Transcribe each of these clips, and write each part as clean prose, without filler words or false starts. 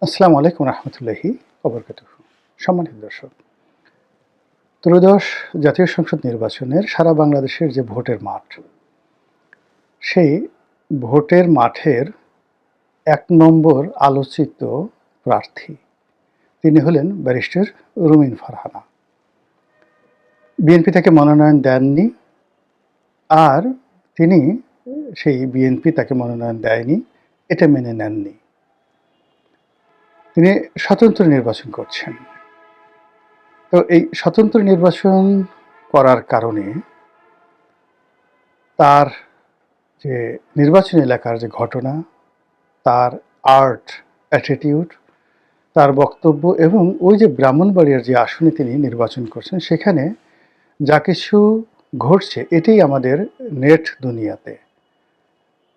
আসসালামু আলাইকুম রহমতুল্লাহি ওবরকাতুহু। সম্মানিত দর্শক, ত্রয়োদশ জাতীয় সংসদ নির্বাচনের সারা বাংলাদেশের যে ভোটের মাঠ, সেই ভোটের মাঠের ১ নম্বর আলোচিত প্রার্থী তিনি হলেন ব্যারিস্টার রুমিন ফারহানা। বিএনপি তাকে মনোনয়ন দেননি, আর তিনি সেই বিএনপি তাকে মনোনয়ন দেয়নি এটা মেনে নেননি। তিনি স্বতন্ত্র নির্বাচন করছেন। তো এই স্বতন্ত্র নির্বাচন করার কারণে তার যে নির্বাচনী এলাকার যে ঘটনা, তার আর্ট, অ্যাটিটিউড, তার বক্তব্য এবং ওই যে ব্রাহ্মণবাড়িয়ার যে আসনে তিনি নির্বাচন করছেন সেখানে যা কিছু ঘটছে এটাই আমাদের নেট দুনিয়াতে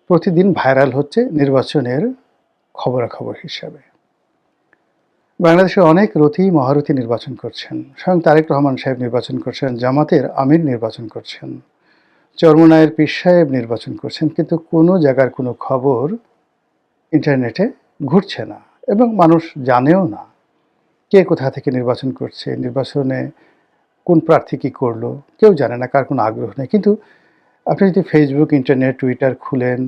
প্রতিদিন ভাইরাল হচ্ছে নির্বাচনের খবরাখবর হিসাবে। বাংলাদেশের অনেক রথী মহারথী নির্বাচন করছেন, স্বয়ং তারেক রহমান সাহেব নির্বাচন করছেন, জামাতের আমির নির্বাচন করছেন, চরমোনাইয়ের পীর সাহেব নির্বাচন করছেন, কিন্তু কোনো জায়গার কোনো খবর ইন্টারনেটে ঘুরছে না এবং মানুষ জানেও না কে কোথা থেকে নির্বাচন করছে, নির্বাচনে কোন প্রার্থী কী করলো কেউ জানে না, কার কোনো আগ্রহ নেই। কিন্তু আপনি যদি ফেসবুক, ইন্টারনেট, টুইটার খুলেন,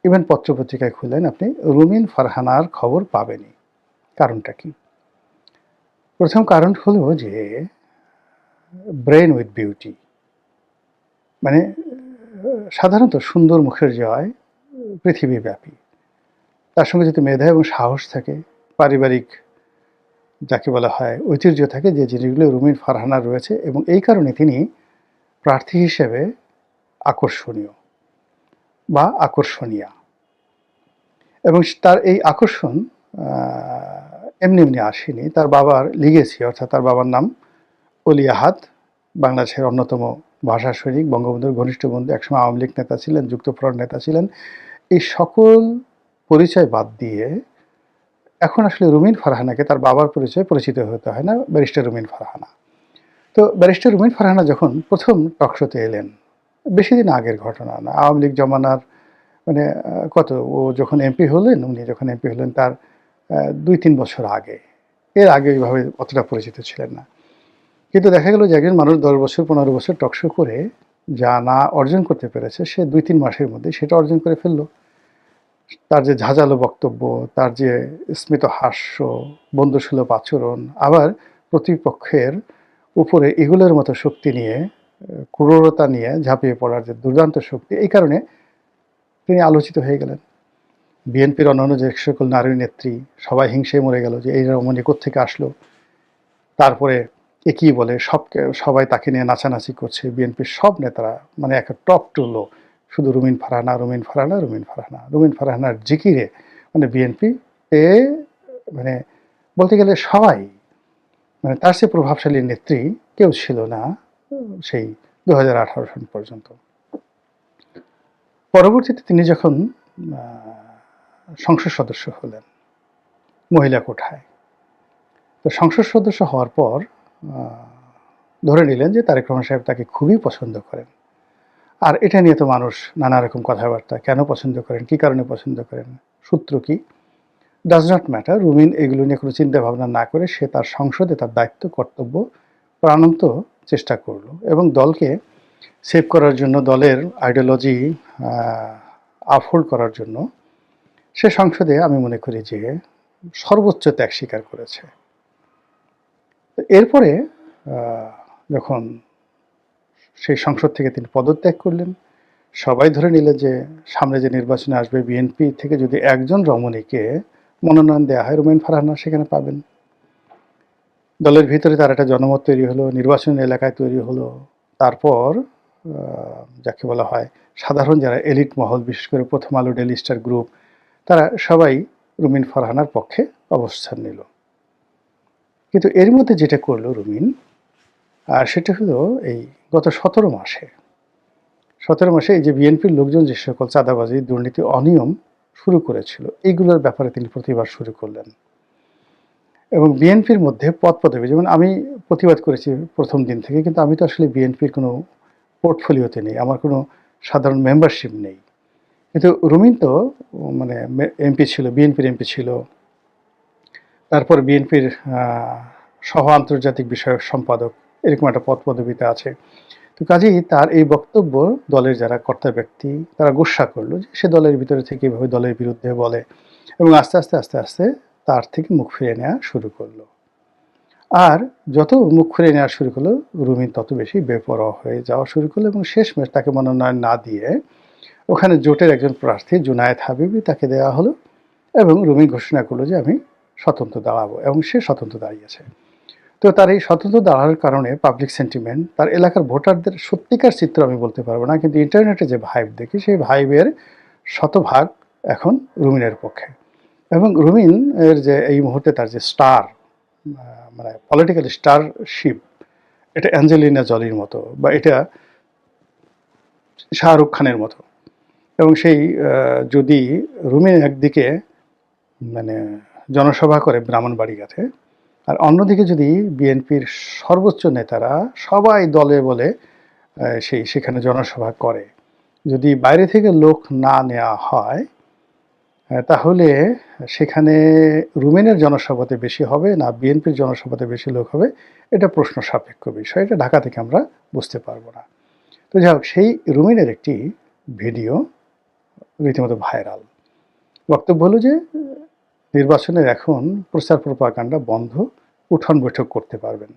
ইভেন পত্রপত্রিকায় খুলেন, আপনি রুমিন ফারহানার খবর পাবেনই। কারণটা কি? প্রথম কারণ হলো যে ব্রেন উইথ বিউটি, মানে সাধারণত সুন্দর মুখের জয় পৃথিবীব্যাপী। তার সঙ্গে যদি মেধা এবং সাহস থাকে, পারিবারিক যাকে বলা হয় ঐতিহ্য থাকে, যে জিনিসগুলো রুমিন ফারহানার রয়েছে, এবং এই কারণে তিনি প্রার্থী হিসেবে আকর্ষণীয় বা আকর্ষণীয়া। এবং তার এই আকর্ষণ এমনি এমনি আসেনি। তার বাবার লিগেসি, অর্থাৎ তার বাবার নাম অলি আহাদ, বাংলাদেশের অন্যতম ভাষা সৈনিক, বঙ্গবন্ধুর ঘনিষ্ঠ বন্ধু, একসময় আওয়ামী লীগ নেতা ছিলেন, যুক্তফ্রন্ট নেতা ছিলেন। এই সকল পরিচয় বাদ দিয়ে এখন আসলে রুমিন ফারহানাকে তার বাবার পরিচয় পরিচিত হতে হয় না, ব্যারিস্টার রুমিন ফারহানা। তো ব্যারিস্টার রুমিন ফারহানা যখন প্রথম টকশোতে এলেন, বেশি দিন আগের ঘটনা না, আওয়ামী লীগ জমানার, মানে ও যখন এমপি হলেন, উনি যখন এমপি হলেন তার ২-৩ বছর আগে। এর আগে এইভাবে অতটা পরিচিত ছিলেন না। কিন্তু দেখা গেল যে একজন মানুষ ১০ বছর ১৫ বছর টকশো করে যা না অর্জন করতে পেরেছে, সে ২-৩ মাসের মধ্যে সেটা অর্জন করে ফেললো। তার যে ঝাঁঝালো বক্তব্য, তার যে স্মিত হাস্য, বন্ধুসুলভ আচরণ, আবার প্রতিপক্ষের উপরে ইগলের মতো শক্তি নিয়ে, ক্রূরতা নিয়ে ঝাঁপিয়ে পড়ার যে দুর্দান্ত শক্তি, এই কারণে তিনি আলোচিত হয়ে গেলেন। বিএনপির অন্যান্য যে সকল নারী নেত্রী সবাই হিংসেয় মরে গেল যে এই রমণী কোত্থেকে আসলো। তারপরে এ কী বলে, সবাই তাকে নিয়ে নাচানাচি করছে। বিএনপির সব নেতারা, মানে একটা টপ টু লো, শুধু রুমিন ফারহানা, রুমিন ফারহানা, রুমিন ফারহানা। রুমিন ফারহানার জিকিরে মানে বিএনপি এ, মানে বলতে গেলে সবাই, মানে তার চেয়ে প্রভাবশালী নেত্রী কেউ ছিল না সেই ২০১৮ সন পর্যন্ত। পরবর্তীতে তিনি যখন সংসদ সদস্য হলেন মহিলা কোঠায়, তো সংসদ সদস্য হওয়ার পর ধরে নিলেন যে তারেক রহমান সাহেব তাকে খুবই পছন্দ করেন। আর এটা নিয়ে তো মানুষ নানা রকম কথাবার্তা, কেন পছন্দ করেন, কী কারণে পছন্দ করেন, সূত্র কী, ডাজ নট ম্যাটার। রুমিন এগুলো নিয়ে কোনো চিন্তা ভাবনা না করে সে তার সংসদে তার দায়িত্ব কর্তব্য প্রাণান্ত চেষ্টা করলো এবং দলকে সেভ করার জন্য, দলের আইডিওলজি আপহোল্ড করার জন্য সে সংসদে, আমি মনে করি যে সর্বোচ্চ ত্যাগ স্বীকার করেছে। এরপরে যখন সেই সংসদ থেকে তিনি পদত্যাগ করলেন, সবাই ধরে নিলেন যে সামনে যে নির্বাচনে আসবে বিএনপি থেকে যদি একজন রমণীকে মনোনয়ন দেওয়া হয়, রুমিন ফারহানা সেখানে পাবেন। দলের ভিতরে তার একটা জনমত তৈরি হলো, নির্বাচনী এলাকায় তৈরি হলো। তারপর যাকে বলা হয় সাধারণ যারা এলিট মহল, বিশেষ করে প্রথম আলো, ডেইলি স্টার গ্রুপ, তারা সবাই রুমিন ফারহানার পক্ষে অবস্থান নিল। কিন্তু এর মধ্যে যেটা করলো রুমিন, আর সেটা হলো এই গত ১৭ মাসে এই যে বিএনপির লোকজন যে সকল চাঁদাবাজি, দুর্নীতি, অনিয়ম শুরু করেছিল, এইগুলোর ব্যাপারে তিনি প্রতিবাদ শুরু করলেন। এবং বিএনপির মধ্যে পদপদবি, যেমন আমি প্রতিবাদ করেছি প্রথম দিন থেকে, কিন্তু আমি তো আসলে বিএনপির কোনো পোর্টফোলিওতে নেই, আমার কোনো সাধারণ মেম্বারশিপ নেই। কিন্তু রুমিন তো মানে এমপি ছিল, বিএনপির এমপি ছিল, তারপর বিএনপির সহ আন্তর্জাতিক বিষয়ক সম্পাদক, এরকম একটা পদ পদবিতে আছে। তো কাজেই তার এই বক্তব্য দলের যারা কর্তা ব্যক্তি তারা গুস্সা করলো যে সে দলের ভিতরে থেকে এভাবে দলের বিরুদ্ধে বলে, এবং আস্তে আস্তে আস্তে আস্তে তার থেকে মুখ ফিরিয়ে নেওয়া শুরু করলো। আর যত মুখ ফিরিয়ে নেওয়া শুরু করলো, রুমিন তত বেশি বেপরোয়া হয়ে যাওয়া শুরু করলো, এবং শেষমেশ তাকে মনোনয়ন না দিয়ে ওখানে জোটের একজন প্রার্থী জুনায়েদ হাবিবি তাকে দেওয়া হলো, এবং রুমিন ঘোষণা করলো যে আমি স্বতন্ত্র দাঁড়াবো, এবং সে স্বতন্ত্র দাঁড়িয়েছে। তো তার এই স্বতন্ত্র দাঁড়ানোর কারণে পাবলিক সেন্টিমেন্ট, তার এলাকার ভোটারদের সত্যিকার চিত্র আমি বলতে পারবো না, কিন্তু ইন্টারনেটে যে ভাইব দেখি সেই ভাইবের শতভাগ এখন রুমিনের পক্ষে। এবং রুমিন এর যে এই মুহূর্তে তার যে স্টার, মানে পলিটিক্যাল স্টারশিপ, এটা অ্যাঞ্জেলিনা জলির মতো, বা এটা শাহরুখ খানের মতো। এবং সেই যদি রুমিন একদিকে মানে জনসভা করে ব্রাহ্মণবাড়িয়াতে, আর অন্যদিকে যদি বিএনপির সর্বোচ্চ নেতারা সবাই দলে বলে সেখানে জনসভা করে, যদি বাইরে থেকে লোক না নেওয়া হয়, তাহলে সেখানে রুমিনের জনসভাতে বেশি হবে না বিএনপির জনসভাতে বেশি লোক হবে, এটা প্রশ্ন সাপেক্ষ বিষয়, এটা ঢাকা থেকে আমরা বুঝতে পারবো না। তো যাই হোক, সেই রুমিনের একটি ভিডিও রীতিমতো ভাইরাল। বক্তব্য হলো যে নির্বাচনের এখন প্রচার প্রপাগান্ডা বন্ধ, উঠোন বৈঠক করতে পারবেন,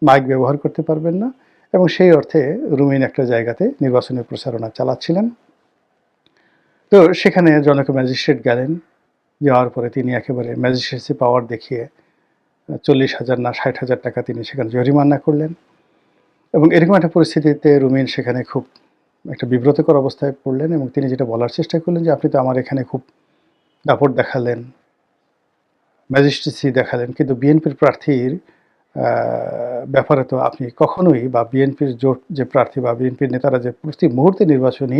মাইক ব্যবহার করতে পারবেন না, এবং সেই অর্থে রুমিন একটা জায়গাতে নির্বাচনের প্রচারণা চালাচ্ছিলেন। তো সেখানে জনক ম্যাজিস্ট্রেট গেলেন, যাওয়ার পরে তিনি একেবারে ম্যাজিস্ট্রেসি পাওয়ার দেখিয়ে 40,000 না 60,000 টাকা তিনি সেখানে জরিমানা করলেন। এবং এরকম একটা পরিস্থিতিতে রুমিন সেখানে খুব একটা বিব্রতকর অবস্থায় পড়লেন, এবং তিনি যেটা বলার চেষ্টা করলেন যে আপনি তো আমার এখানে খুব দাপট দেখালেন, ম্যাজিস্ট্রেসি দেখালেন, কিন্তু বিএনপির প্রার্থীর ব্যাপারে তো আপনি কখনোই, বা বিএনপির জোট যে প্রার্থী বা বিএনপির নেতারা যে প্রতি মুহূর্তে নির্বাচনী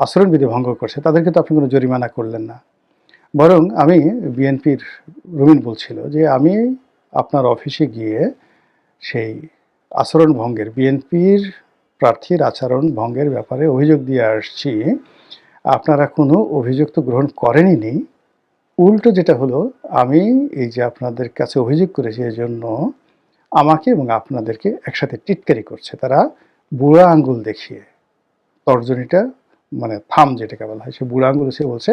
আচরণবিধি ভঙ্গ করছে, তাদেরকে তো আপনি কোনো জরিমানা করলেন না। বরং আমি বিএনপির, রুমিন বলছিল যে আমি আপনার অফিসে গিয়ে সেই আচরণ ভঙ্গের, বিএনপির প্রার্থীর আচরণ ভঙ্গের ব্যাপারে অভিযোগ দিয়ে আসছি, আপনারা কোনো অভিযোগ তো গ্রহণ করেনই। উল্টো যেটা হলো, আমি এই যে আপনাদের কাছে অভিযোগ করেছি এই জন্য আমাকে এবং আপনাদেরকে একসাথে টিটকারি করছে, তারা বুড়া আঙ্গুল দেখিয়ে, তর্জনীটা মানে থাম যেটাকে বলা হয়, সে বুড়া আঙ্গুল সে বলছে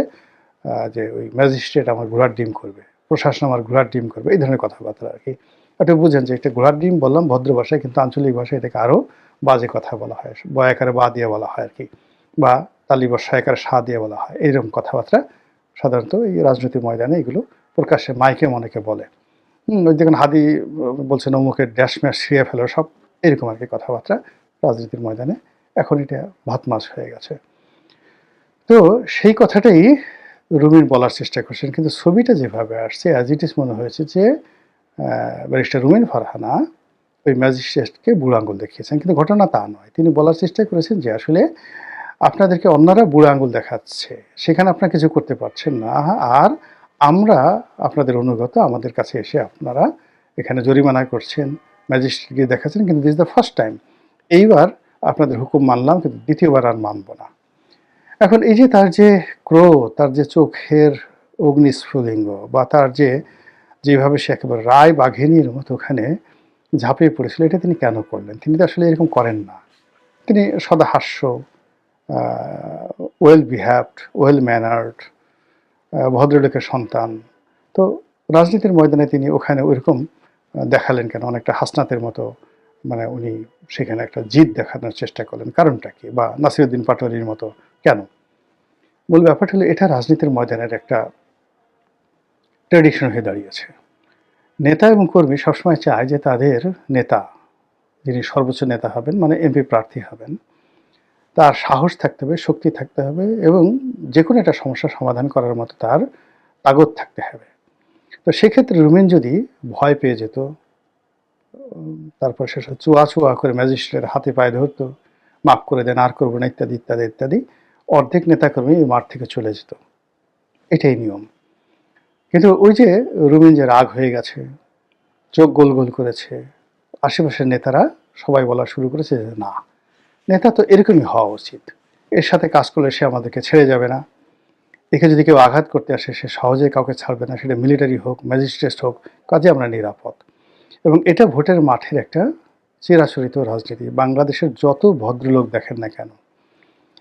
যে ওই ম্যাজিস্ট্রেট আমার ঘোড়ার ডিম করবে, প্রশাসন আমার ঘোড়ার ডিম করবে, এই ধরনের কথাবার্তা আর কি। আপনি বুঝেন যে এটা ঘোড়ার ডিম বললাম ভদ্র ভাষায়, কিন্তু আঞ্চলিক ভাষায় এটাকে আরও বাজে কথা বলা হয়, বয়াকারে বা দিয়ে বলা হয় আর কি, বা তালিবর সায়কারে সা দিয়ে বলা হয়, এইরকম কথাবার্তা সাধারণত এই রাজনৈতিক ময়দানে এগুলো প্রকাশ্যে মাইকে অনেকে বলে। ওই দেখুন হাদি বলছেন অমুকের ড্যাশ ম্যাশ ছিঁড়ে ফেলো, সব এরকম আর কি কথাবার্তা রাজনীতির ময়দানে এখন এটা ভাত মাছ হয়ে গেছে। তো সেই কথাটাই রুমিন বলার চেষ্টা করছেন, কিন্তু ছবিটা যেভাবে আসছে অ্যাজ ইট ইজ মনে হয়েছে যে ব্যারিস্টার রুমিন ফারহানা ওই ম্যাজিস্ট্রেটকে বুড়ো আঙুল দেখিয়েছেন, কিন্তু ঘটনা তা নয়। তিনি বলার চেষ্টা করেছেন যে আসলে আপনাদেরকে অন্যরা বুড়ো আঙুল দেখাচ্ছে, সেখানে আপনারা কিছু করতে পারছেন না, আর আমরা আপনাদের অনুগত, আমাদের কাছে এসে আপনারা এখানে জরিমানা করছেন, ম্যাজিস্ট্রেটকে দেখাচ্ছেন, কিন্তু দিস দ্য ফার্স্ট টাইম, এইবার আপনাদের হুকুম মানলাম, কিন্তু দ্বিতীয়বার আর মানব না। এখন এই যে তার যে ক্রোধ, তার যে চোখের অগ্নিস্ফুলিঙ্গ, বা তার যেভাবে সে একেবারে রায় বাঘিনীর মতো ওখানে ঝাঁপিয়ে পড়েছিল, এটা তিনি কেন করলেন? তিনি তো আসলে এরকম করেন না। তিনি সদা হাস্য, ওয়েল বিহেভড, ওয়েল ম্যানার্ড, ভদ্রলোকের সন্তান। তো রাজনীতির ময়দানে তিনি ওখানে ওইরকম দেখালেন কেন? অনেকটা হাসনাতের মতো, মানে উনি সেখানে একটা জিদ দেখানোর চেষ্টা করলেন, কারণটা কি? বা নাসিরুদ্দিন পাটোয়ারির মতো কেন? মূল ব্যাপারটা হলো এটা রাজনীতির ময়দানের একটা ট্র্যাডিশন হয়ে দাঁড়িয়েছে। নেতা এবং কর্মী সবসময় চায় যে তাদের নেতা, যিনি সর্বোচ্চ নেতা হবেন, মানে এমপি প্রার্থী হবেন, তার সাহস থাকতে হবে, শক্তি থাকতে হবে, এবং যে কোনো একটা সমস্যা সমাধান করার মতো তার তাগদ থাকতে হবে। তো সেক্ষেত্রে রুমিন যদি ভয় পেয়ে যেত, তারপর সেসব চুয়া চুয়া করে ম্যাজিস্ট্রেট হাতে পায়ে ধরতো, মাফ করে দেন, আর করবো না, ইত্যাদি ইত্যাদি ইত্যাদি, অর্ধেক নেতাকর্মী এই মাঠ থেকে চলে যেত। এটাই নিয়ম। কিন্তু ওই যে রুমিন যে রাগ হয়ে গেছে, চোখ গোল গোল করেছে, আশেপাশের নেতারা সবাই বলা শুরু করেছে যে না, নেতা তো এরকমই হওয়া উচিত, এর সাথে কাজ করলে সে আমাদেরকে ছেড়ে যাবে না, একে যদি কেউ আঘাত করতে আসে সে সহজে কাউকে ছাড়বে না, সেটা মিলিটারি হোক, ম্যাজিস্ট্রেট হোক, কাজে আমরা নিরাপদ। এবং এটা ভোটের মাঠের একটা চিরাচরিত রাজনীতি। বাংলাদেশের যত ভদ্রলোক দেখেন না কেন,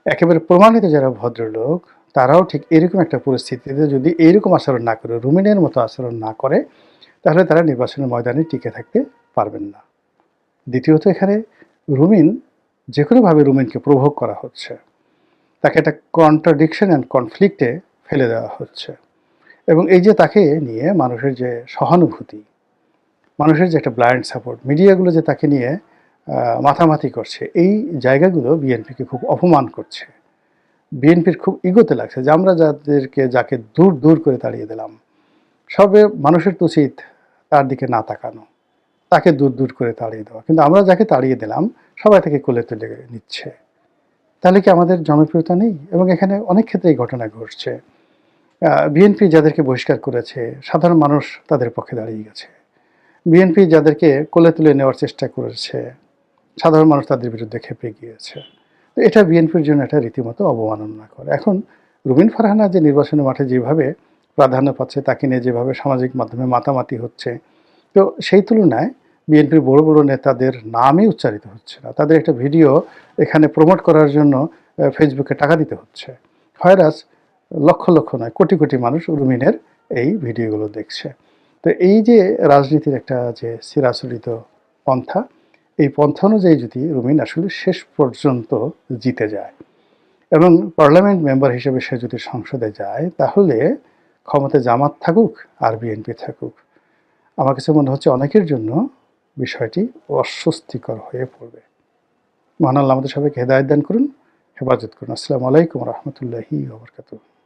একেবারে প্রমাণিত যারা ভদ্রলোক, তারাও ঠিক এরকম একটা পরিস্থিতিতে যদি এইরকম আচরণ না করে, রুমিনের মতো আচরণ না করে, তাহলে তারা নির্বাচনের ময়দানে টিকে থাকতে পারবেন না। দ্বিতীয়ত, এখানে রুমিন যে কোনোভাবে রুমিনকে প্রভোগ করা হচ্ছে, তাকে একটা কন্ট্রাডিকশন অ্যান্ড কনফ্লিক্টে ফেলে দেওয়া হচ্ছে। এবং এই যে তাকে নিয়ে মানুষের যে সহানুভূতি, মানুষের যে একটা ব্লাইন্ড সাপোর্ট, মিডিয়াগুলো যে তাকে নিয়ে মাথামাতি করছে, এই জায়গাগুলো বিএনপিকে খুব অপমান করছে। বিএনপির খুব ইগোতে লাগছে যে আমরা যাকে দূর দূর করে তাড়িয়ে দিলাম, সবে মানুষের তো উচিত তার দিকে না তাকানো, তাকে দূর দূর করে তাড়িয়ে দেওয়া। কিন্তু আমরা যাকে তাড়িয়ে দিলাম সবাই তাকে কোলে তুলে নিচ্ছে। তাহলে কি আমাদের জনপ্রিয়তা নেই? এবং এখানে অনেক ক্ষেত্রে এই ঘটনা ঘটছে। বিএনপি যাদেরকে বহিষ্কার করেছে, সাধারণ মানুষ তাদের পক্ষে দাঁড়িয়ে গেছে। বিএনপি যাদেরকে কোলে তুলে নেওয়ার চেষ্টা করেছে, সাধারণ মানুষ তাদের বিরুদ্ধে খেপে গিয়েছে। তো এটা বিএনপির জন্য একটা রীতিমতো অবমাননা করে। এখন রুমিন ফারহানা যে নির্বাচনের মাঠে যেভাবে প্রাধান্য পাচ্ছে, তাকে নিয়ে যেভাবে সামাজিক মাধ্যমে মাতামাতি হচ্ছে, তো সেই তুলনায় বিএনপির বড় বড় নেতাদের নামই উচ্চারিত হচ্ছে না। তাদের একটা ভিডিও এখানে প্রমোট করার জন্য ফেসবুকে টাকা দিতে হচ্ছে। হয়রাস লক্ষ লক্ষ নয়, কোটি কোটি মানুষ রুমিনের এই ভিডিওগুলো দেখছে। তো এই যে রাজনীতির একটা যে চিরাচরিত পন্থা, এই পন্থা অনুযায়ী যদি রুমিন আসলে শেষ পর্যন্ত জিতে যায় এবং পার্লামেন্ট মেম্বার হিসেবে সে যদি সংসদে যায়, তাহলে ক্ষমতায় জামাত থাকুক আর বিএনপি থাকুক, আমার কাছে মনে হচ্ছে অনেকের জন্য বিষয়টি অস্বস্তিকর হয়ে পড়বে। মহান আল্লাহ আমাদের সবাইকে হেদায়েত দান করুন, হেফাজত করুন। আসসালামু আলাইকুম রহমতুল্লাহি ওয়া বারাকাতুহু।